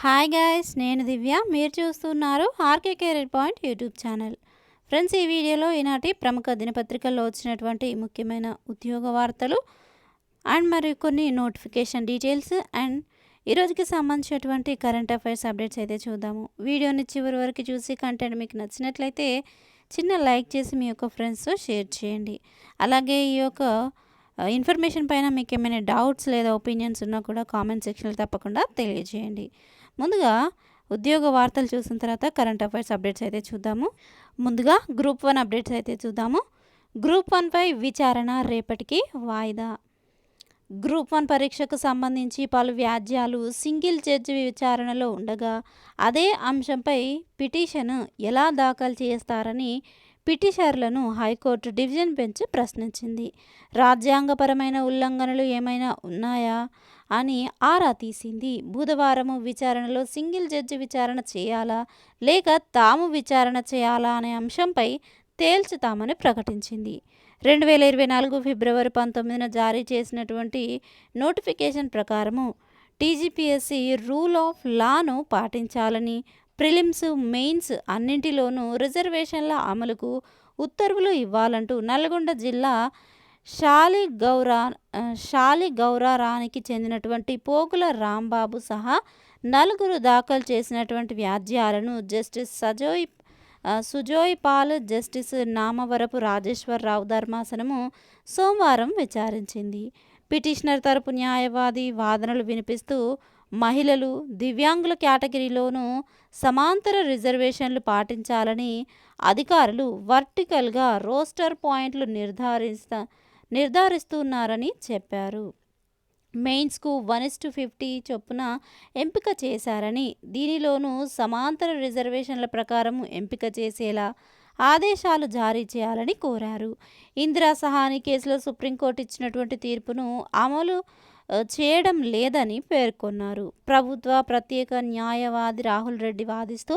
Hi guys, నేను దివ్య. మీరు చూస్తున్నారు RK career point YouTube channel. Friends, ఈ వీడియోలో ఈనాటి ప్రముఖ దినపత్రికల్లో వచ్చినటువంటి ముఖ్యమైన ఉద్యోగ వార్తలు అండ్ మరియు కొన్ని నోటిఫికేషన్ డీటెయిల్స్ అండ్ ఈరోజుకి సంబంధించినటువంటి కరెంట్ అఫైర్స్ అప్డేట్స్ అయితే చూద్దాము. వీడియోని చివరి వరకు చూసి కంటెంట్ మీకు నచ్చినట్లయితే చిన్న లైక్ చేసి మీ యొక్క ఫ్రెండ్స్తో షేర్ చేయండి. అలాగే ఈ యొక్క ఇన్ఫర్మేషన్ పైన మీకు ఏమైనా డౌట్స్ లేదా ఒపీనియన్స్ ఉన్నా కూడా కామెంట్ సెక్షన్లో తప్పకుండా తెలియజేయండి. ముందుగా ఉద్యోగ వార్తలు చూసిన తర్వాత కరెంట్ అఫైర్స్ అప్డేట్స్ అయితే చూద్దాము. ముందుగా గ్రూప్ 1 అప్డేట్స్ అయితే చూద్దాము. గ్రూప్ 1పై విచారణ రేపటికి వాయిదా. గ్రూప్ 1 పరీక్షకు సంబంధించి పలు వ్యాజ్యాలు సింగిల్ జడ్జి విచారణలో ఉండగా అదే అంశంపై పిటిషన్ ఎలా దాఖలు చేస్తారని పిటిషనర్లను హైకోర్టు డివిజన్ బెంచ్ ప్రశ్నించింది. రాజ్యాంగపరమైన ఉల్లంఘనలు ఏమైనా ఉన్నాయా అని ఆరా తీసింది. బుధవారం విచారణలో సింగిల్ జడ్జి విచారణ చేయాలా లేక తాము విచారణ చేయాలా అనే అంశంపై తేల్చుతామని ప్రకటించింది. 2024 ఫిబ్రవరి 19న జారీ చేసినటువంటి నోటిఫికేషన్ ప్రకారము టీజీపీఎస్సీ రూల్ ఆఫ్ లాను పాటించాలని, ప్రిలిమ్స్, మెయిన్స్ అన్నింటిలోనూ రిజర్వేషన్ల అమలుకు ఉత్తర్వులు ఇవ్వాలంటూ నల్గొండ జిల్లా షాలిగౌరారానికి చెందినటువంటి పోగుల రాంబాబు సహా నలుగురు దాఖలు చేసినటువంటి వ్యాజ్యాలను జస్టిస్ సుజోయ్ పాల్, జస్టిస్ నామవరపు రాజేశ్వరరావు ధర్మాసనము సోమవారం విచారించింది. పిటిషనర్ తరపు న్యాయవాది వాదనలు వినిపిస్తూ మహిళలు, దివ్యాంగుల కేటగిరీలోనూ సమాంతర రిజర్వేషన్లు పాటించాలని అధికారులు వర్టికల్గా రోస్టర్ పాయింట్లు నిర్ధారిస్తున్నారని చెప్పారు. మెయిన్స్కు 1:50 చొప్పున ఎంపిక చేశారని, దీనిలోనూ సమాంతర రిజర్వేషన్ల ప్రకారం ఎంపిక చేసేలా ఆదేశాలు జారీ చేయాలని కోరారు. ఇందిరా సహాని కేసులో సుప్రీంకోర్టు ఇచ్చినటువంటి తీర్పును అమలు చేయడం లేదని పేర్కొన్నారు. ప్రభుత్వ ప్రత్యేక న్యాయవాది రాహుల్ రెడ్డి వాదిస్తూ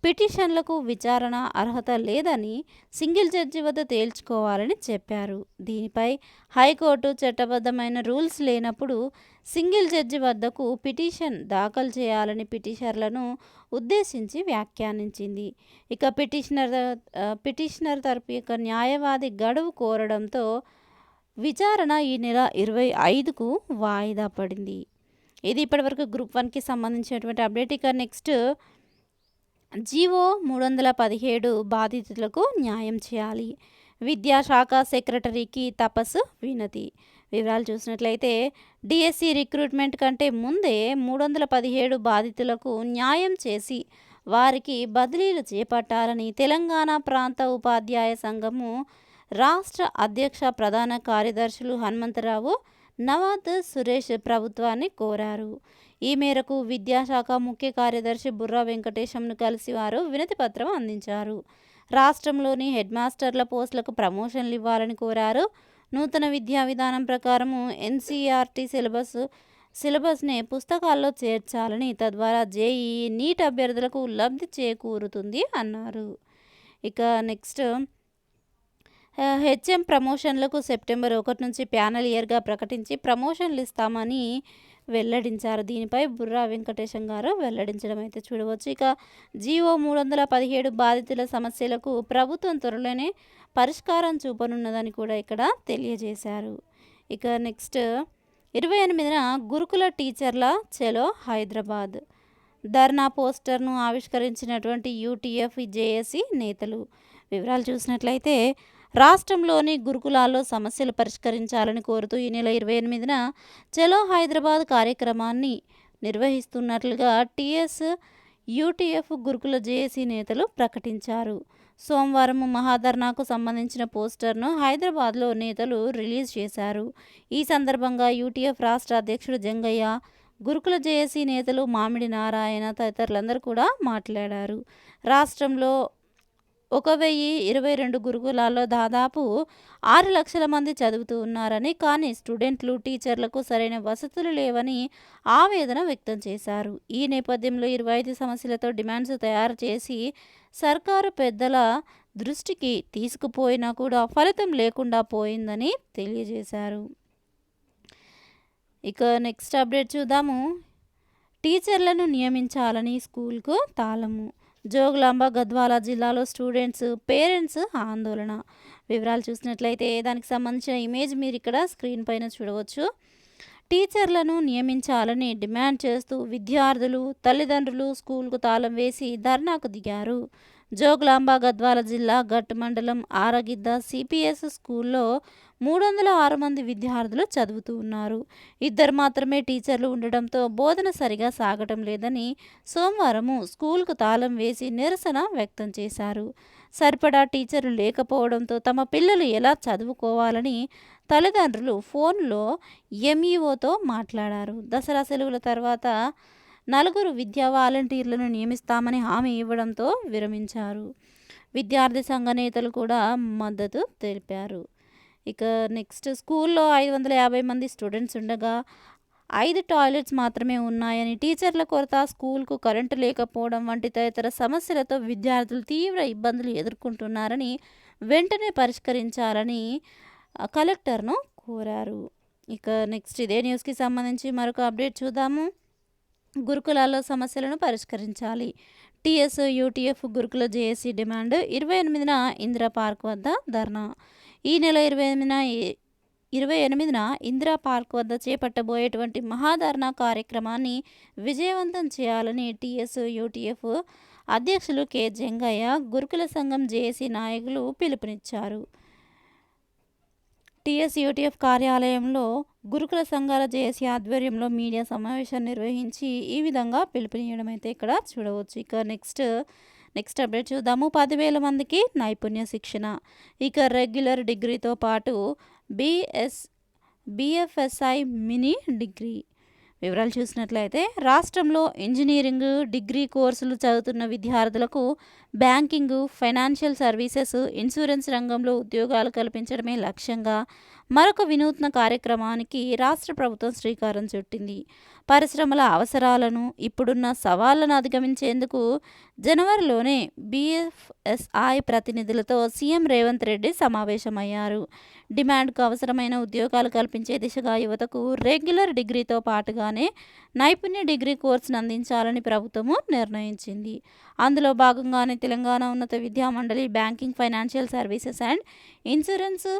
పిటిషన్లకు విచారణ అర్హత లేదని సింగిల్ జడ్జి వద్ద తేల్చుకోవాలని చెప్పారు. దీనిపై హైకోర్టు చట్టబద్ధమైన రూల్స్ లేనప్పుడు సింగిల్ జడ్జి వద్దకు పిటిషన్ దాఖలు చేయాలని పిటిషనర్లను ఉద్దేశించి వ్యాఖ్యానించింది. ఇక పిటిషనర్ తరపు యొక్క న్యాయవాది గడువు కోరడంతో విచారణ ఈ నెల 25కు వాయిదా పడింది. ఇది ఇప్పటివరకు గ్రూప్ 1కి సంబంధించినటువంటి అప్డేట్. ఇక నెక్స్ట్ జీవో 317 బాధితులకు న్యాయం చేయాలి. విద్యాశాఖ సెక్రటరీకి తపస్సు వినతి. వివరాలు చూసినట్లయితే డిఎస్సి రిక్రూట్మెంట్ కంటే ముందే 317 బాధితులకు న్యాయం చేసి వారికి బదిలీలు చేపట్టాలని తెలంగాణ ప్రాంత ఉపాధ్యాయ సంఘము రాష్ట్ర అధ్యక్ష ప్రధాన కార్యదర్శులు హనుమంతరావు, నవాద్ సురేష్ ప్రభుత్వాన్ని కోరారు. ఈ మేరకు విద్యాశాఖ ముఖ్య కార్యదర్శి బుర్రా వెంకటేశంను కలిసి వారు వినతి పత్రం అందించారు. రాష్ట్రంలోని హెడ్ మాస్టర్ల పోస్టులకు ప్రమోషన్లు ఇవ్వాలని కోరారు. నూతన విద్యా విధానం ప్రకారము ఎన్సీఆర్టీ సిలబస్నే పుస్తకాల్లో చేర్చాలని, తద్వారా జేఈఈ, నీట్ అభ్యర్థులకు లబ్ధి చేకూరుతుంది అన్నారు. ఇక నెక్స్ట్ హెచ్ఎం ప్రమోషన్లకు సెప్టెంబర్ 1 నుంచి ప్యానల్ ఇయర్గా ప్రకటించి ప్రమోషన్లు ఇస్తామని వెల్లడించారు. దీనిపై బుర్రా వెంకటేశం గారు వెల్లడించడం అయితే చూడవచ్చు. ఇక జీవో 317 బాధితుల సమస్యలకు ప్రభుత్వం త్వరలోనే పరిష్కారం చూపనున్నదని కూడా ఇక్కడ తెలియజేశారు. ఇక నెక్స్ట్ 28న గురుకుల టీచర్ల చలో హైదరాబాద్ ధర్నా పోస్టర్ను ఆవిష్కరించినటువంటి యూటీఎఫ్, జేఏసీ నేతలు. వివరాలు చూసినట్లయితే రాష్ట్రంలోని గురుకులాల్లో సమస్యలు పరిష్కరించాలని కోరుతూ ఈ నెల 28న చలో హైదరాబాద్ కార్యక్రమాన్ని నిర్వహిస్తున్నట్లుగా టీఎస్, యూటీఎఫ్, గురుకుల జేఏసీ నేతలు ప్రకటించారు. సోమవారం మహాధర్నాకు సంబంధించిన పోస్టర్ను హైదరాబాద్లో నేతలు రిలీజ్ చేశారు. ఈ సందర్భంగా యూటీఎఫ్ రాష్ట్ర అధ్యక్షుడు జంగయ్య, గురుకుల జేఏసీ నేతలు మామిడి నారాయణ తదితరులందరూ కూడా మాట్లాడారు. రాష్ట్రంలో 1022 గురుకులాల్లో దాదాపు 6 లక్షల మంది చదువుతూ ఉన్నారని, కానీ స్టూడెంట్లు, టీచర్లకు సరైన వసతులు లేవని ఆవేదన వ్యక్తం చేశారు. ఈ నేపథ్యంలో 25 సమస్యలతో డిమాండ్స్ తయారు చేసి సర్కారు పెద్దల దృష్టికి తీసుకుపోయినా కూడా ఫలితం లేకుండా పోయిందని తెలియజేశారు. ఇక నెక్స్ట్ అప్డేట్ చూద్దాము. టీచర్లను నియమించాలని స్కూల్కు తాళము. జోగులాంబ గద్వాల జిల్లాలో స్టూడెంట్స్ పేరెంట్స్ ఆందోళన. వివరాలు చూసినట్లయితే దానికి సంబంధించిన ఇమేజ్ మీరు ఇక్కడ స్క్రీన్ పైన చూడవచ్చు. టీచర్లను నియమించాలని డిమాండ్ చేస్తూ విద్యార్థులు తల్లిదండ్రులు స్కూల్కు తాళం వేసి ధర్నాకు దిగారు. జోగులాంబ గద్వాల జిల్లా గట్ మండలం ఆరగిద్ద సిపిఎస్ స్కూల్లో 306 మంది విద్యార్థులు చదువుతూ ఉన్నారు. 2 మాత్రమే టీచర్లు ఉండడంతో బోధన సరిగా సాగటం లేదని సోమవారము స్కూల్కు తాళం వేసి నిరసన వ్యక్తం చేశారు. సరిపడా టీచర్లు లేకపోవడంతో తమ పిల్లలు ఎలా చదువుకోవాలని తల్లిదండ్రులు ఫోన్లో ఎంఈఓతో మాట్లాడారు. దసరా సెలవుల తర్వాత 4 విద్యా వాలంటీర్లను నియమిస్తామని హామీ ఇవ్వడంతో విరమించారు. విద్యార్థి సంఘ నేతలు కూడా మద్దతు తెలిపారు. ఇక నెక్స్ట్ స్కూల్లో 550 మంది స్టూడెంట్స్ ఉండగా 5 టాయిలెట్స్ మాత్రమే ఉన్నాయని, టీచర్ల కొరత, స్కూల్కు కరెంటు లేకపోవడం వంటి తదితర సమస్యలతో విద్యార్థులు తీవ్ర ఇబ్బందులు ఎదుర్కొంటున్నారని వెంటనే పరిష్కరించాలని కలెక్టర్ను కోరారు. ఇక నెక్స్ట్ ఇదే న్యూస్కి సంబంధించి మరొక అప్డేట్ చూద్దాము. గురుకులాల్లో సమస్యలను పరిష్కరించాలి. టీఎస్ యూటీఎఫ్ గురుకుల జేఏసీ డిమాండ్. 28న ఇందిరా పార్క్ వద్ద ధర్నా. ఈ నెల 28న ఇందిరా పార్క్ వద్ద చేపట్టబోయేటువంటి మహాధర్నా కార్యక్రమాన్ని విజయవంతం చేయాలని టీఎస్ యూటీఎఫ్ అధ్యక్షులు కె జంగయ్య గురుకుల సంఘం జేఏసీ నాయకులు పిలుపునిచ్చారు. టీఎస్ యూటీఎఫ్ కార్యాలయంలో గురుకుల సంఘాల జేఏసీ ఆధ్వర్యంలో మీడియా సమావేశం నిర్వహించి ఈ విధంగా పిలుపునియడం అయితే ఇక్కడ చూడవచ్చు. ఇక నెక్స్ట్ అప్డేట్ చూద్దాము. 10,000 మందికి నైపుణ్య శిక్షణ. ఇక రెగ్యులర్ డిగ్రీతో పాటు బిఎఫ్ఎస్ఐ మినీ డిగ్రీ. వివరాలు చూసినట్లయితే రాష్ట్రంలో ఇంజనీరింగ్ డిగ్రీ కోర్సులు చదువుతున్న విద్యార్థులకు బ్యాంకింగ్, ఫైనాన్షియల్ సర్వీసెస్, ఇన్సూరెన్స్ రంగంలో ఉద్యోగాలు కల్పించడమే లక్ష్యంగా మరొక వినూత్న కార్యక్రమానికి రాష్ట్ర ప్రభుత్వం శ్రీకారం చుట్టింది. పరిశ్రమల అవసరాలను, ఇప్పుడున్న సవాళ్లను అధిగమించేందుకు జనవరిలోనే బిఎఫ్ఎస్ఐ ప్రతినిధులతో సీఎం రేవంత్ రెడ్డి సమావేశమయ్యారు. డిమాండ్కు అవసరమైన ఉద్యోగాలు కల్పించే దిశగా యువతకు రెగ్యులర్ డిగ్రీతో పాటుగానే నైపుణ్య డిగ్రీ కోర్సును అందించాలని ప్రభుత్వము నిర్ణయించింది. అందులో భాగంగానే తెలంగాణ ఉన్నత విద్యా మండలి banking, financial services and insurance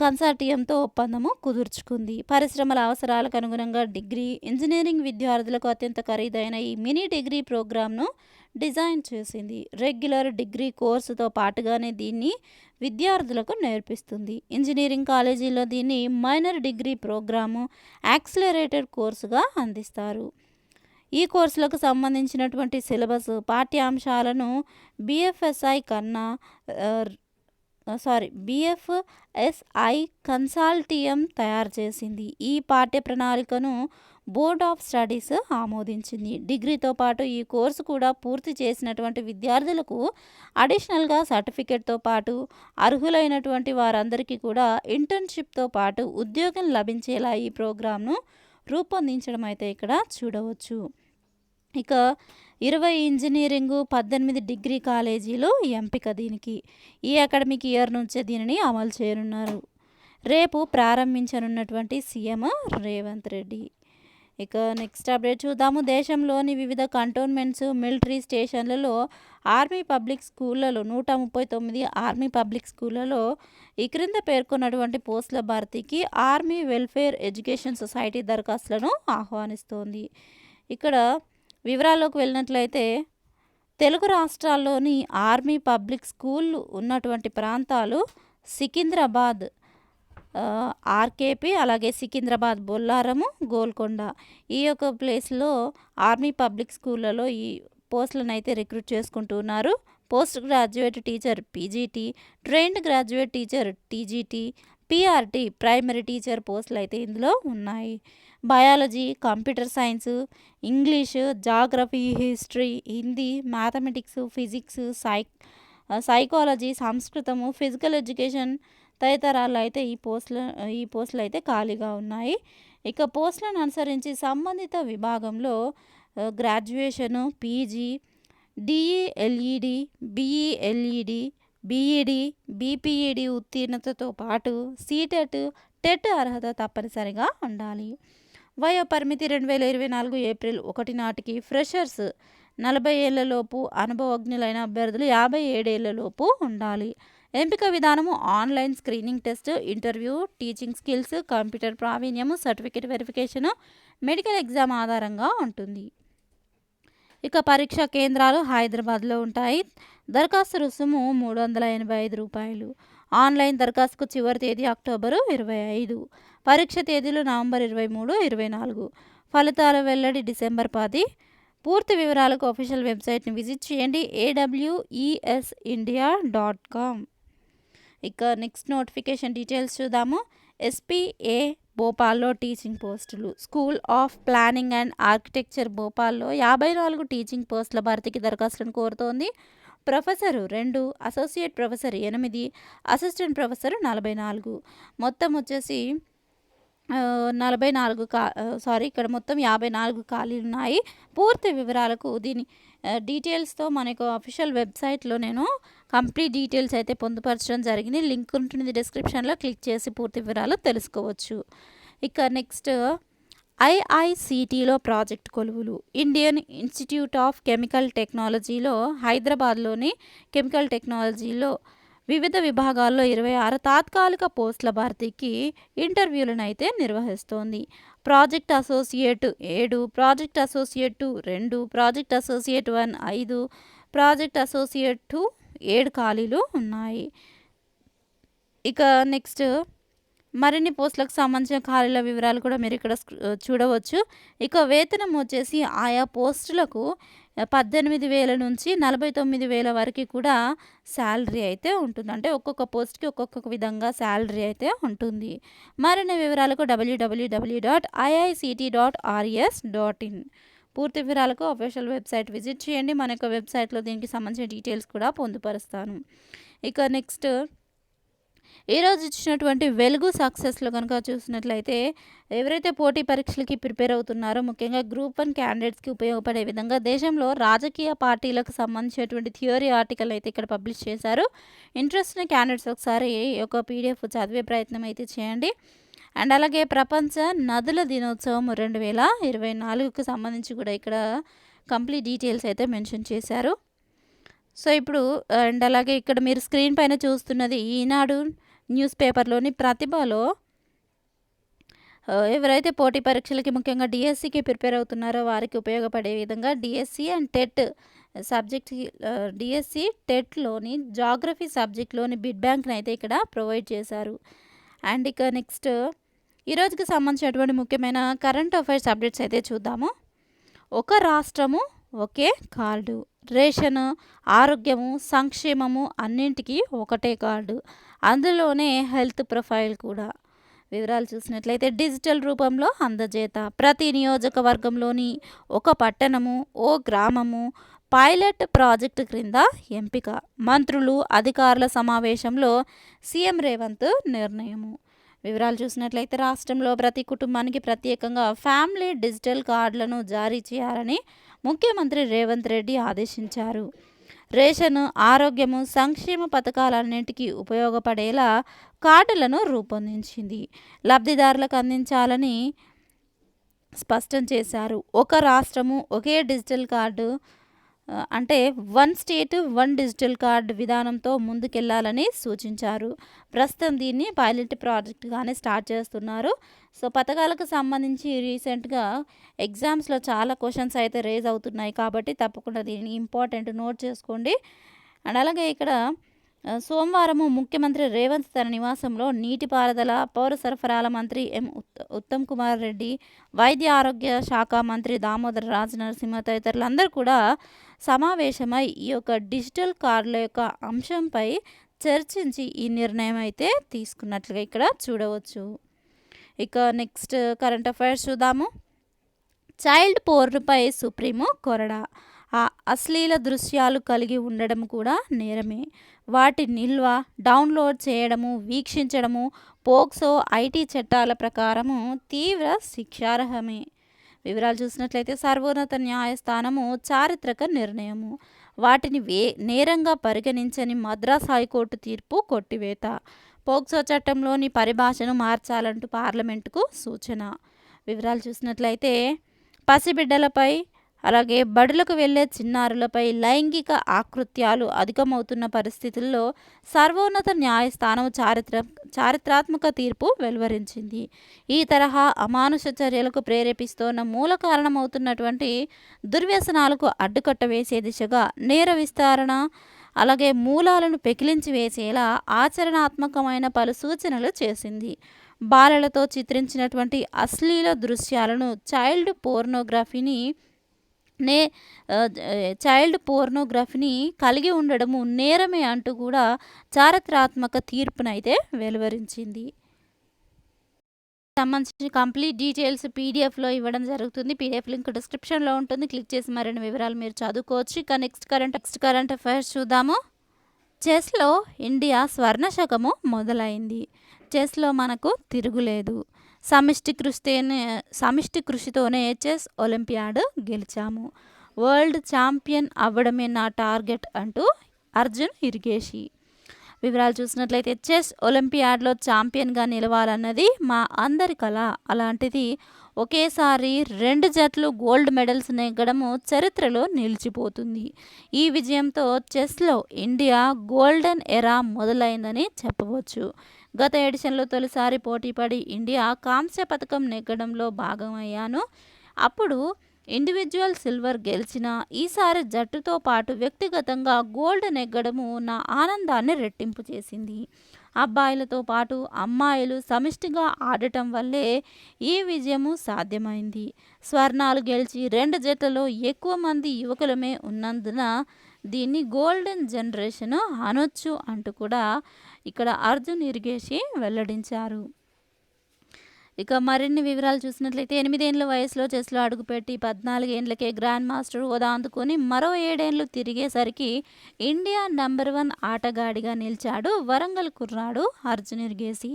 కన్సార్టియంతో ఒప్పందము కుదుర్చుకుంది. పరిశ్రమల అవసరాలకు అనుగుణంగా డిగ్రీ, ఇంజనీరింగ్ విద్యార్థులకు అత్యంత ఖరీదైన ఈ మినీ డిగ్రీ ప్రోగ్రామ్ను డిజైన్ చేసింది. రెగ్యులర్ డిగ్రీ కోర్సుతో పాటుగానే దీన్ని విద్యార్థులకు నేర్పిస్తుంది. ఇంజనీరింగ్ కాలేజీల్లో దీన్ని మైనర్ డిగ్రీ ప్రోగ్రాము, యాక్సిలరేటెడ్ కోర్సుగా అందిస్తారు. ఈ కోర్సులకు సంబంధించినటువంటి సిలబస్, పాఠ్యాంశాలను బిఎఫ్ఎస్ఐ కన్సాల్టియం తయారు చేసింది. ఈ పాఠ్య ప్రణాళికను బోర్డ్ ఆఫ్ స్టడీస్ ఆమోదించింది. డిగ్రీతో పాటు ఈ కోర్సు కూడా పూర్తి చేసినటువంటి విద్యార్థులకు అడిషనల్గా సర్టిఫికెట్తో పాటు అర్హులైనటువంటి వారందరికీ కూడా ఇంటర్న్షిప్తో పాటు ఉద్యోగం లభించేలా ఈ ప్రోగ్రామ్ను రూపొందించడం అయితే ఇక్కడ చూడవచ్చు. ఇక 20 ఇంజనీరింగు, 18 డిగ్రీ కాలేజీలు ఎంపిక. దీనికి ఈ అకాడమిక్ ఇయర్ నుంచే దీనిని అమలు చేయనున్నారు. రేపు ప్రారంభించనున్నటువంటి సీఎం రేవంత్ రెడ్డి. ఇక నెక్స్ట్ అప్డేట్ చూద్దాము. దేశంలోని వివిధ కంటోన్మెంట్స్, మిలిటరీ స్టేషన్లలో ఆర్మీ పబ్లిక్ స్కూళ్లలో 139 ఆర్మీ పబ్లిక్ స్కూళ్లలో ఈ క్రింద పేర్కొన్నటువంటి పోస్టుల భర్తీకి ఆర్మీ వెల్ఫేర్ ఎడ్యుకేషన్ సొసైటీ దరఖాస్తులను ఆహ్వానిస్తోంది. ఇక్కడ వివరాల్లోకి వెళ్ళినట్లయితే తెలుగు రాష్ట్రాల్లోని ఆర్మీ పబ్లిక్ స్కూళ్ళు ఉన్నటువంటి ప్రాంతాలు సికింద్రాబాద్, ఆర్కేపీ, అలాగే సికింద్రాబాద్, బొల్లారము, గోల్కొండ. ఈ యొక్క ప్లేస్లో ఆర్మీ పబ్లిక్ స్కూళ్ళలో ఈ పోస్టులను అయితే రిక్రూట్ చేసుకుంటున్నారు. Post graduate teacher PGT, trained graduate teacher TGT, PRT primary teacher పోస్టులు అయితే ఇందులో ఉన్నాయి. Biology, computer science, English, geography, history, Hindi, mathematics, physics, psychology, సంస్కృతము, ఫిజికల్ ఎడ్యుకేషన్ తదితరాలు అయితే ఈ పోస్టులు అయితే ఖాళీగా ఉన్నాయి. ఇక పోస్టులను అనుసరించి సంబంధిత విభాగంలో graduation, PG, D.El.Ed, బిఈఎల్ఈడి, BEd, BPEd ఉత్తీర్ణతతో పాటు సీటెట్, టెట్ అర్హత తప్పనిసరిగా ఉండాలి. వయో పరిమితి 2024 ఏప్రిల్ 1 నాటికి ఫ్రెషర్స్ 40 ఏళ్లలోపు, అనుభవజ్ఞులైన అభ్యర్థులు 57 ఏళ్లలోపు ఉండాలి. ఎంపిక విధానము online screening test, interview, teaching skills, computer ప్రావీణ్యము, సర్టిఫికేట్ వెరిఫికేషను, మెడికల్ ఎగ్జామ్ ఆధారంగా ఉంటుంది. ఇక పరీక్షా కేంద్రాలు హైదరాబాద్లో ఉంటాయి. దరఖాస్తు రుసుము రూ. 385. ఆన్లైన్ దరఖాస్తుకు చివరి తేదీ అక్టోబరు 25. పరీక్ష తేదీలు నవంబర్ 23, 24. ఫలితాల వెల్లడి డిసెంబర్ 10. పూర్తి వివరాలకు అఫీషియల్ వెబ్సైట్ని విజిట్ చేయండి awesindia.com. ఇక నెక్స్ట్ నోటిఫికేషన్ డీటెయిల్స్ చూద్దాము. ఎస్పీఏ భోపాల్లో టీచింగ్ పోస్టులు. School of planning and architecture భోపాల్లో 54 టీచింగ్ పోస్టుల భర్తీకి దరఖాస్తులను కోరుతోంది. Professor 2, associate professor 8, assistant professor 44. మొత్తం వచ్చేసి 44 ఇక్కడ మొత్తం 54 ఖాళీలు ఉన్నాయి. పూర్తి వివరాలకు దీని డీటెయిల్స్తో మనకు అఫీషియల్ వెబ్సైట్లో నేను కంప్లీట్ డీటెయిల్స్ అయితే పొందుపరచడం జరిగింది. లింక్ ఉంటుంది డిస్క్రిప్షన్లో, క్లిక్ చేసి పూర్తి వివరాలు తెలుసుకోవచ్చు. ఇక నెక్స్ట్ ఐఐసిటిలో ప్రాజెక్ట్ కొలువులు. ఇండియన్ ఇన్స్టిట్యూట్ ఆఫ్ కెమికల్ టెక్నాలజీలో హైదరాబాద్లోని కెమికల్ టెక్నాలజీలో వివిధ విభాగాల్లో 26 తాత్కాలిక పోస్టుల భర్తీకి ఇంటర్వ్యూలను అయితే నిర్వహిస్తోంది. Project associate 7, project associate 2, project associate 1 5, project associate 2 7 ఖాళీలు ఉన్నాయి. ఇక నెక్స్ట్ మరిన్ని పోస్టులకు సంబంధించిన ఖాళీల వివరాలు కూడా మీరు ఇక్కడ చూడవచ్చు. ఇక వేతనం వచ్చేసి ఆయా పోస్టులకు 18,000 నుంచి 49,000 వరకు కూడా శాలరీ అయితే ఉంటుంది. అంటే ఒక్కొక్క పోస్ట్కి ఒక్కొక్క విధంగా శాలరీ అయితే ఉంటుంది. మరిన్ని వివరాలకు www.iict.res.in. పూర్తి వివరాలకు అఫీషియల్ వెబ్సైట్ విజిట్ చేయండి. మన యొక్క వెబ్సైట్లో దీనికి సంబంధించిన డీటెయిల్స్ కూడా పొందుపరుస్తాను. ఇక నెక్స్ట్ ఈరోజు ఇచ్చినటువంటి వెలుగు సక్సెస్లో కనుక చూసినట్లయితే ఎవరైతే పోటీ పరీక్షలకి ప్రిపేర్ అవుతున్నారో ముఖ్యంగా గ్రూప్ 1 క్యాండిడేట్స్కి ఉపయోగపడే విధంగా దేశంలో రాజకీయ పార్టీలకు సంబంధించినటువంటి థియరీ ఆర్టికల్ అయితే ఇక్కడ పబ్లిష్ చేశారు. ఇంట్రెస్ట్ ఉన్న క్యాండిడేట్స్ ఒకసారి ఒక పీడిఎఫ్ చదివే ప్రయత్నం అయితే చేయండి. అండ్ అలాగే ప్రపంచ నదుల దినోత్సవం 2024కు సంబంధించి కూడా ఇక్కడ కంప్లీట్ డీటెయిల్స్ అయితే మెన్షన్ చేశారు. సో ఇప్పుడు అండ్ అలాగే ఇక్కడ మీరు స్క్రీన్ పైన చూస్తున్నది ఈనాడు న్యూస్ పేపర్లోని ప్రతిభలో ఎవరైతే పోటీ పరీక్షలకి ముఖ్యంగా డిఎస్సికి ప్రిపేర్ అవుతున్నారో వారికి ఉపయోగపడే విధంగా DSC and TET subject DSC టెట్లోని జాగ్రఫీ సబ్జెక్ట్లోని బిడ్ బ్యాంక్ని అయితే ఇక్కడ ప్రొవైడ్ చేశారు. అండ్ ఇక నెక్స్ట్ ఈరోజుకి సంబంధించినటువంటి ముఖ్యమైన కరెంట్ అఫైర్స్ అప్డేట్స్ అయితే చూద్దాము. ఒక రాష్ట్రము ఒకే కార్డు. రేషన్, ఆరోగ్యము, సంక్షేమము అన్నింటికీ ఒకటే కార్డు. అందులోనే హెల్త్ ప్రొఫైల్ కూడా. వివరాలు చూసినట్లయితే డిజిటల్ రూపంలో అందజేత. ప్రతి నియోజకవర్గంలోని ఒక పట్టణము, ఓ గ్రామము పైలట్ ప్రాజెక్టు క్రింద ఎంపిక. మంత్రులు, అధికారుల సమావేశంలో సీఎం రేవంత్ నిర్ణయము. వివరాలు చూసినట్లయితే రాష్ట్రంలో ప్రతి కుటుంబానికి ప్రత్యేకంగా ఫ్యామిలీ డిజిటల్ కార్డులను జారీ చేయాలని ముఖ్యమంత్రి రేవంత్ రెడ్డి ఆదేశించారు. రేషన్, ఆరోగ్యము, సంక్షేమ పథకాలన్నింటికీ ఉపయోగపడేలా కార్డులను రూపొందించింది. లబ్ధిదారులకు అందించాలని స్పష్టం చేశారు. ఒక రాష్ట్రము ఒకే డిజిటల్ కార్డు అంటే 1 స్టేట్ 1 డిజిటల్ కార్డు విధానంతో ముందుకెళ్లాలని సూచించారు. ప్రస్తుతం దీన్ని పైలట్ ప్రాజెక్ట్గానే స్టార్ట్ చేస్తున్నారు. సో పథకాలకు సంబంధించి రీసెంట్గా ఎగ్జామ్స్లో చాలా క్వశ్చన్స్ అయితే రేజ్ అవుతున్నాయి కాబట్టి తప్పకుండా దీన్ని ఇంపార్టెంట్ నోట్ చేసుకోండి. అండ్ అలాగే ఇక్కడ సోమవారము ముఖ్యమంత్రి రేవంత్ తన నివాసంలో నీటిపారుదల, పౌర సరఫరాల మంత్రి ఉత్తమ్ కుమార్ రెడ్డి, వైద్య ఆరోగ్య శాఖ మంత్రి దామోదర రాజనరసింహ తదితరులందరూ కూడా సమావేశమై ఈ యొక్క డిజిటల్ కార్డుల యొక్క అంశంపై చర్చించి ఈ నిర్ణయం అయితే తీసుకున్నట్లుగా ఇక్కడ చూడవచ్చు. ఇక నెక్స్ట్ కరెంట్ అఫైర్స్ చూద్దాము. చైల్డ్ పోర్న్పై సుప్రీము కొరడా. అశ్లీల దృశ్యాలు కలిగి ఉండడం కూడా నేరమే. వాటి నిల్వ, డౌన్లోడ్ చేయడము, వీక్షించడము పోక్సో ఐటీ చట్టాల ప్రకారము తీవ్ర శిక్షార్హమే. వివరాలు చూసినట్లయితే సర్వోన్నత న్యాయస్థానము చారిత్రక నిర్ణయము. వాటిని నేరంగా పరిగణించని మద్రాస్ హైకోర్టు తీర్పు కొట్టివేత. పోక్సో చట్టంలోని పరిభాషను మార్చాలంటూ పార్లమెంటుకు సూచన. వివరాలు చూసినట్లయితే పసిబిడ్డలపై అలాగే బడులకు వెళ్లే చిన్నారులపై లైంగిక ఆకృత్యాలు అధికమవుతున్న పరిస్థితుల్లో సర్వోన్నత న్యాయస్థానం చారిత్రాత్మక తీర్పు వెలువరించింది. ఈ తరహా అమానుష చర్యలకు ప్రేరేపిస్తోన్న మూల కారణమవుతున్నటువంటి దుర్వ్యసనాలకు అడ్డుకట్ట వేసే దిశగా నేర విస్తరణ అలాగే మూలాలను పెకిలించి వేసేలా ఆచరణాత్మకమైన పలు సూచనలు చేసింది. బాలలతో చిత్రించినటువంటి అశ్లీల దృశ్యాలను చైల్డ్ పోర్నోగ్రఫీని కలిగి ఉండడము నేరమే అంటూ కూడా చారిత్రాత్మక తీర్పునైతే వెలువరించింది. సంబంధించిన కంప్లీట్ డీటెయిల్స్ పీడిఎఫ్లో ఇవ్వడం జరుగుతుంది. పీడిఎఫ్ లింక్ డిస్క్రిప్షన్లో ఉంటుంది. క్లిక్ చేసి మరిన్ని వివరాలు మీరు చదువుకోవచ్చు. ఇక నెక్స్ట్ కరెంట్ అఫైర్స్ చూద్దాము. చెస్లో ఇండియా స్వర్ణశకము మొదలైంది. చెస్లో మనకు తిరుగులేదు. సమిష్టి కృషితోనే చెస్ ఒలింపియాడ్ గెలిచాము. వరల్డ్ ఛాంపియన్ అవ్వడమే నా టార్గెట్ అంటూ అర్జున్ ఇరిగేషి. వివరాలు చూసినట్లయితే చెస్ ఒలింపియాడ్లో ఛాంపియన్గా నిలవాలన్నది మా అందరి కల. అలాంటిది ఒకేసారి 2 జట్లు గోల్డ్ మెడల్స్ నెగ్గడము చరిత్రలో నిలిచిపోతుంది. ఈ విజయంతో చెస్లో ఇండియా గోల్డెన్ ఎరా మొదలైందని చెప్పవచ్చు. గత ఎడిషన్లో తొలిసారి పోటీపడి ఇండియా కాంస్య పథకం నెగ్గడంలో భాగమయ్యాను. అప్పుడు ఇండివిజువల్ సిల్వర్ గెలిచిన ఈసారి జట్టుతో పాటు వ్యక్తిగతంగా గోల్డ్ నెగ్గడము నా ఆనందాన్ని రెట్టింపు చేసింది. అబ్బాయిలతో పాటు అమ్మాయిలు సమిష్టిగా ఆడటం వల్లే ఈ విజయము సాధ్యమైంది. స్వర్ణాలు గెలిచి 2 జట్లలో ఎక్కువ మంది యువకులమే ఉన్నందున దీన్ని గోల్డెన్ జనరేషన్ అనొచ్చు అంటూ కూడా ఇక్కడ అర్జున్ ఇరిగేషి వెల్లడించారు. ఇక మరిన్ని వివరాలు చూసినట్లయితే 8 ఏళ్ల వయసులో చెస్లో అడుగుపెట్టి 14 ఏళ్లకే గ్రాండ్ మాస్టర్ హోదా అందుకొని మరో 7 ఏళ్లు తిరిగేసరికి ఇండియా నంబర్ 1 ఆటగాడిగా నిలిచాడు వరంగల్ కుర్రాడు అర్జున్ ఇరిగేసి.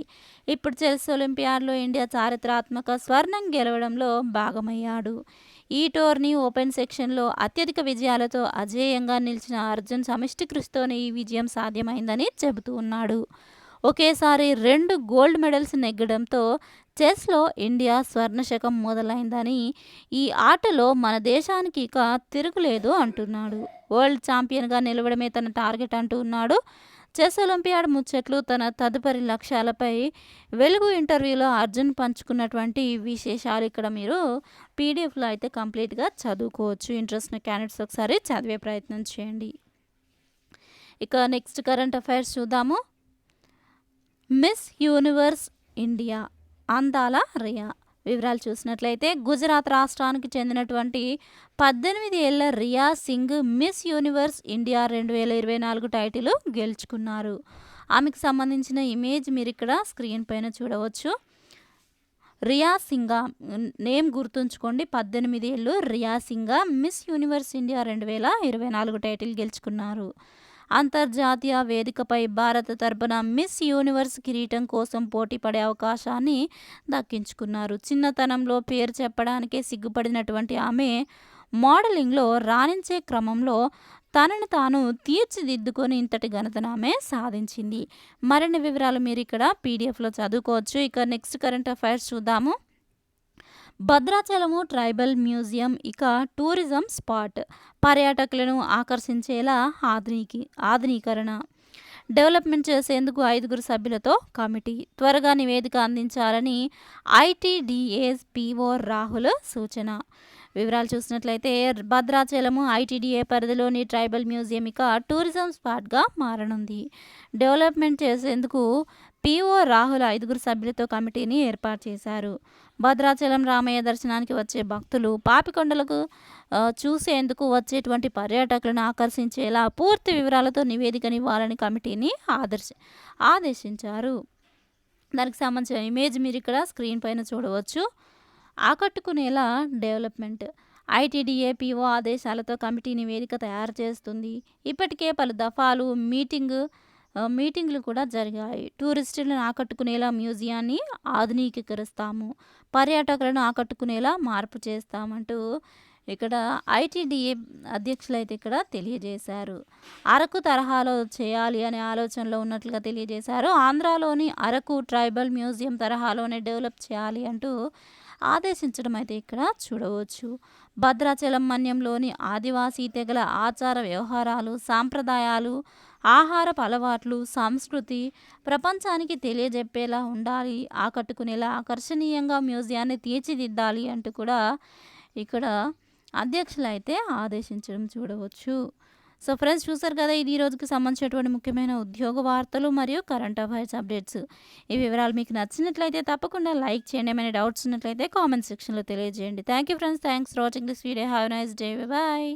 ఇప్పుడు చెస్ ఒలింపియాడ్లో ఇండియా చారిత్రాత్మక స్వర్ణం గెలవడంలో భాగమయ్యాడు. ఈ టోర్నీ ఓపెన్ సెక్షన్లో అత్యధిక విజయాలతో అజేయంగా నిలిచిన అర్జున్ సమిష్టి కృషితోనే ఈ విజయం సాధ్యమైందని చెబుతూ ఉన్నాడు. ఒకేసారి 2 గోల్డ్ మెడల్స్ నెగ్గడంతో చెస్లో ఇండియా స్వర్ణశకం మొదలైందని, ఈ ఆటలో మన దేశానికి ఇక తిరుగులేదు అంటున్నాడు. వరల్డ్ ఛాంపియన్గా నిలవడమే తన టార్గెట్ అంటూ ఉన్నాడు. చెస్ ఒలింపియాడ్ ముచ్చట్లు తన తదుపరి లక్ష్యాలపై వెలుగు ఇంటర్వ్యూలో అర్జున్ పంచుకున్నటువంటి విశేషాలు ఇక్కడ మీరు పీడిఎఫ్లో అయితే కంప్లీట్గా చదువుకోవచ్చు. ఇంట్రెస్ట్ ఉన్న క్యాండిడేట్స్ ఒకసారి చదివే ప్రయత్నం చేయండి. ఇక నెక్స్ట్ కరెంట్ అఫైర్స్ చూద్దాము. మిస్ యూనివర్స్ ఇండియా అందాల రియా. వివరాలు చూసినట్లయితే గుజరాత్ రాష్ట్రానికి చెందినటువంటి 18 ఏళ్ల Riya Singh miss universe India 2024 title గెలుచుకున్నారు. ఆమెకు సంబంధించిన ఇమేజ్ మీరు ఇక్కడ స్క్రీన్ పైన చూడవచ్చు. రియా సింగా నేమ్ గుర్తుంచుకోండి. 18 ఏళ్ళు Rhea Singha Miss universe India 2024 title గెలుచుకున్నారు. అంతర్జాతీయ వేదికపై భారత తరపున మిస్ యూనివర్స్ కిరీటం కోసం పోటీ పడే అవకాశాన్ని దక్కించుకున్నారు. చిన్నతనంలో పేరు చెప్పడానికే సిగ్గుపడినటువంటి ఆమె మోడలింగ్లో రాణించే క్రమంలో తనను తాను తీర్చిదిద్దుకొని ఇంతటి ఘనతను ఆమె సాధించింది. మరిన్ని వివరాలు మీరు ఇక్కడ పీడిఎఫ్లో చదువుకోవచ్చు. ఇక నెక్స్ట్ కరెంట్ అఫైర్స్ చూద్దాము. భద్రాచలము ట్రైబల్ మ్యూజియం ఇక టూరిజం స్పాట్. పర్యాటకులను ఆకర్షించేలా ఆధునీకరణ డెవలప్మెంట్ చేసేందుకు 5 సభ్యులతో కమిటీ. త్వరగా నివేదిక అందించాలని ఐటీడీఏ పీఓ రాహుల్ సూచన. వివరాలు చూసినట్లయితే భద్రాచలము ఐటీడీఏ పరిధిలోని ట్రైబల్ మ్యూజియం ఇక టూరిజం స్పాట్గా మారనుంది. డెవలప్మెంట్ చేసేందుకు పీఓ రాహుల్ 5 సభ్యులతో కమిటీని ఏర్పాటు చేశారు. భద్రాచలం రామయ్య దర్శనానికి వచ్చే భక్తులు, పాపికొండలకు చూసేందుకు వచ్చేటువంటి పర్యాటకులను ఆకర్షించేలా పూర్తి వివరాలతో నివేదికనివ్వాలని కమిటీని ఆదేశించారు. దానికి సంబంధించిన ఇమేజ్ మీరు ఇక్కడ స్క్రీన్ పైన చూడవచ్చు. ఆకట్టుకునేలా డెవలప్మెంట్ ఐటీడీఏ పీఓ ఆదేశాలతో కమిటీ నివేదిక తయారు చేస్తుంది. ఇప్పటికే పలు దఫాలు మీటింగ్లు కూడా జరిగాయి. టూరిస్టులను ఆకట్టుకునేలా మ్యూజియాన్ని ఆధునీకరిస్తాము, పర్యాటకులను ఆకట్టుకునేలా మార్పు చేస్తామంటూ ఇక్కడ ఐటీడీఏ అధ్యక్షులైతే ఇక్కడ తెలియజేశారు. అరకు తరహాలో చేయాలి అనే ఆలోచనలో ఉన్నట్లుగా తెలియజేశారు. ఆంధ్రాలోని అరకు ట్రైబల్ మ్యూజియం తరహాలోనే డెవలప్ చేయాలి అంటూ ఆదేశించడం అయితే ఇక్కడ చూడవచ్చు. భద్రాచలం మన్యంలోని ఆదివాసీ తెగల ఆచార వ్యవహారాలు, సాంప్రదాయాలు, ఆహారపు అలవాట్లు, సంస్కృతి ప్రపంచానికి తెలియజెప్పేలా ఉండాలి, ఆకట్టుకునేలా ఆకర్షణీయంగా మ్యూజియాన్ని తీర్చిదిద్దాలి అంటూ కూడా ఇక్కడ అధ్యక్షులైతే ఆదేశించడం చూడవచ్చు. సో ఫ్రెండ్స్, చూసారు కదా, ఇది ఈ రోజుకి సంబంధించినటువంటి ముఖ్యమైన ఉద్యోగ వార్తలు మరియు కరెంట్ అఫైర్స్ అప్డేట్స్. ఈ వివరాలు మీకు నచ్చినట్లయితే తప్పకుండా లైక్ చేయండి. ఏమైనా డౌట్స్ ఉన్నట్లయితే కామెంట్ సెక్షన్లో తెలియజేయండి. Thank you friends. Thanks for watching this video. Have a nice day. Bye.